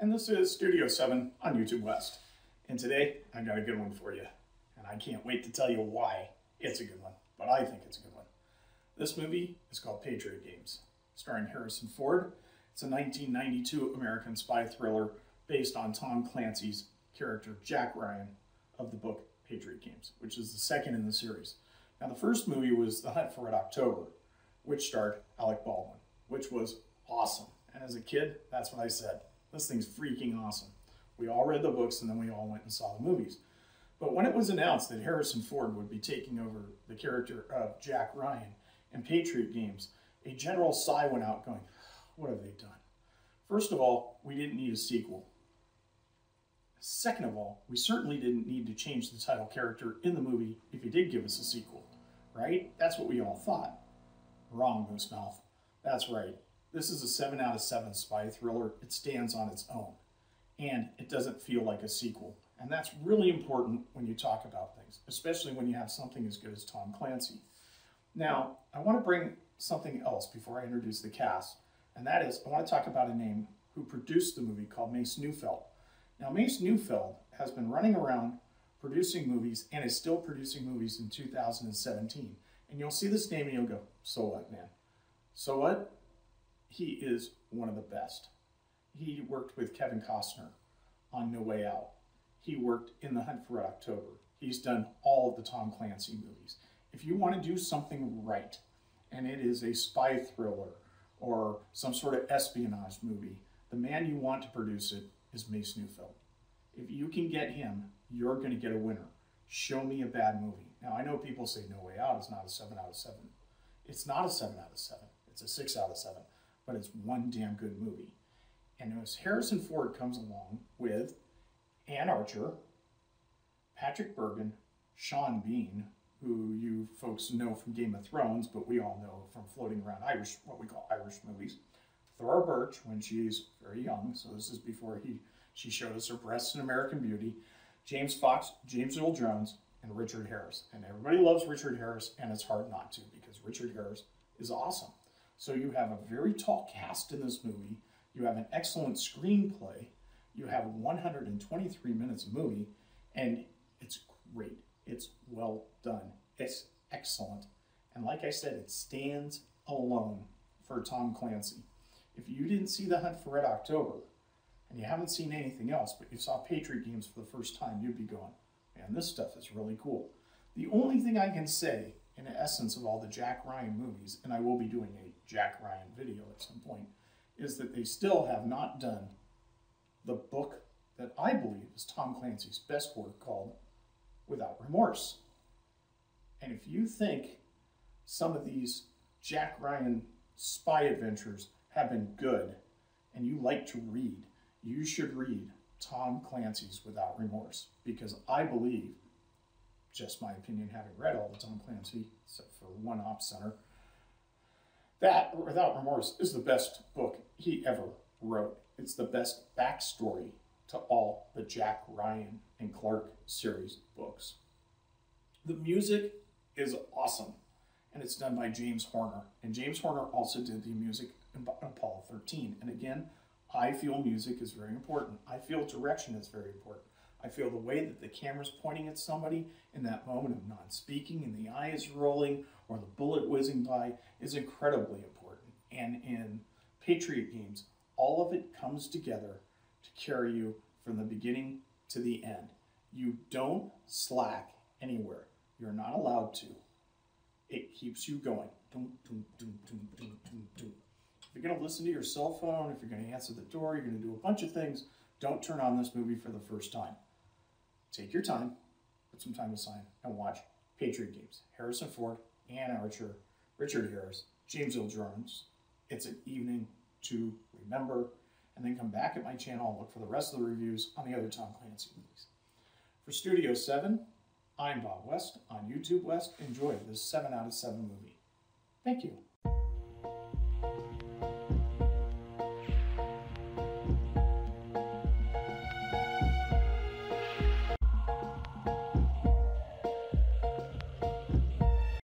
and this is Studio 7 on YouTube West. And today, I got a good one for you. And I can't wait to tell you why it's a good one, but I think it's a good one. This movie is called Patriot Games, starring Harrison Ford. It's a 1992 American spy thriller based on Tom Clancy's character Jack Ryan of the book Patriot Games, which is the second in the series. Now, the first movie was The Hunt for Red October, which starred Alec Baldwin, which was awesome. And as a kid, that's what I said. This thing's freaking awesome. We all read the books and then we all went and saw the movies. But when it was announced that Harrison Ford would be taking over the character of Jack Ryan in Patriot Games, a general sigh went out going, what have they done? First of all, we didn't need a sequel. Second of all, we certainly didn't need to change the title character in the movie if he did give us a sequel, right? That's what we all thought. Wrong, Moose Mouth. That's right. This is a 7 out of 7 spy thriller. It stands on its own. And it doesn't feel like a sequel. And that's really important when you talk about things, especially when you have something as good as Tom Clancy. Now, I want to bring something else before I introduce the cast. And that is, I want to talk about a name who produced the movie called Mace Neufeld. Now, Mace Neufeld has been running around producing movies and is still producing movies in 2017. And you'll see this name and you'll go, so what, man? So what? He is one of the best. He worked with Kevin Costner on No Way Out. He worked in The Hunt for Red October. He's done all of the Tom Clancy movies. If you want to do something right, and it is a spy thriller or some sort of espionage movie, the man you want to produce it is Mace Neufeld. If you can get him, you're going to get a winner. Show me a bad movie. Now, I know people say No Way Out is not a 7 out of 7. It's not a 7 out of 7. It's a 6 out of 7. But it's one damn good movie. And as Harrison Ford comes along with Anne Archer, Patrick Bergin, Sean Bean, who you folks know from Game of Thrones, but we all know from floating around Irish, what we call Irish movies. Thora Birch, when she's very young, so this is before she showed us her breasts in American Beauty. James Fox, James Earl Jones, and Richard Harris. And everybody loves Richard Harris, and it's hard not to, because Richard Harris is awesome. So you have a very tall cast in this movie. You have an excellent screenplay. You have 123 minutes of movie, and it's great. It's well done. It's excellent. And like I said, it stands alone for Tom Clancy. If you didn't see The Hunt for Red October, and you haven't seen anything else, but you saw Patriot Games for the first time, you'd be going, man, this stuff is really cool. The only thing I can say, in the essence of all the Jack Ryan movies, and I will be doing a Jack Ryan video at some point, is that they still have not done the book that I believe is Tom Clancy's best work called Without Remorse. And if you think some of these Jack Ryan spy adventures have been good and you like to read, you should read Tom Clancy's Without Remorse, because I believe, just my opinion having read all the Tom Clancy, except for one op center, that Without Remorse is the best book he ever wrote. It's the best backstory to all the Jack Ryan and Clark series books. The music is awesome, and it's done by James Horner. And James Horner also did the music in Apollo 13. And again, I feel music is very important. I feel direction is very important. I feel the way that the camera's pointing at somebody in that moment of non-speaking and the eye is rolling or the bullet whizzing by is incredibly important. And in Patriot Games, all of it comes together to carry you from the beginning to the end. You don't slack anywhere. You're not allowed to. It keeps you going. Dum, dum, dum, dum, dum, dum, dum. If you're going to listen to your cell phone, if you're going to answer the door, you're going to do a bunch of things, don't turn on this movie for the first time. Take your time, put some time aside, and watch Patriot Games. Harrison Ford, Anne Archer, Richard Harris, James Earl Jones. It's an evening to remember, and then come back at my channel and look for the rest of the reviews on the other Tom Clancy movies. For Studio 7, I'm Bob West on YouTube West. Enjoy this 7 out of 7 movie. Thank you.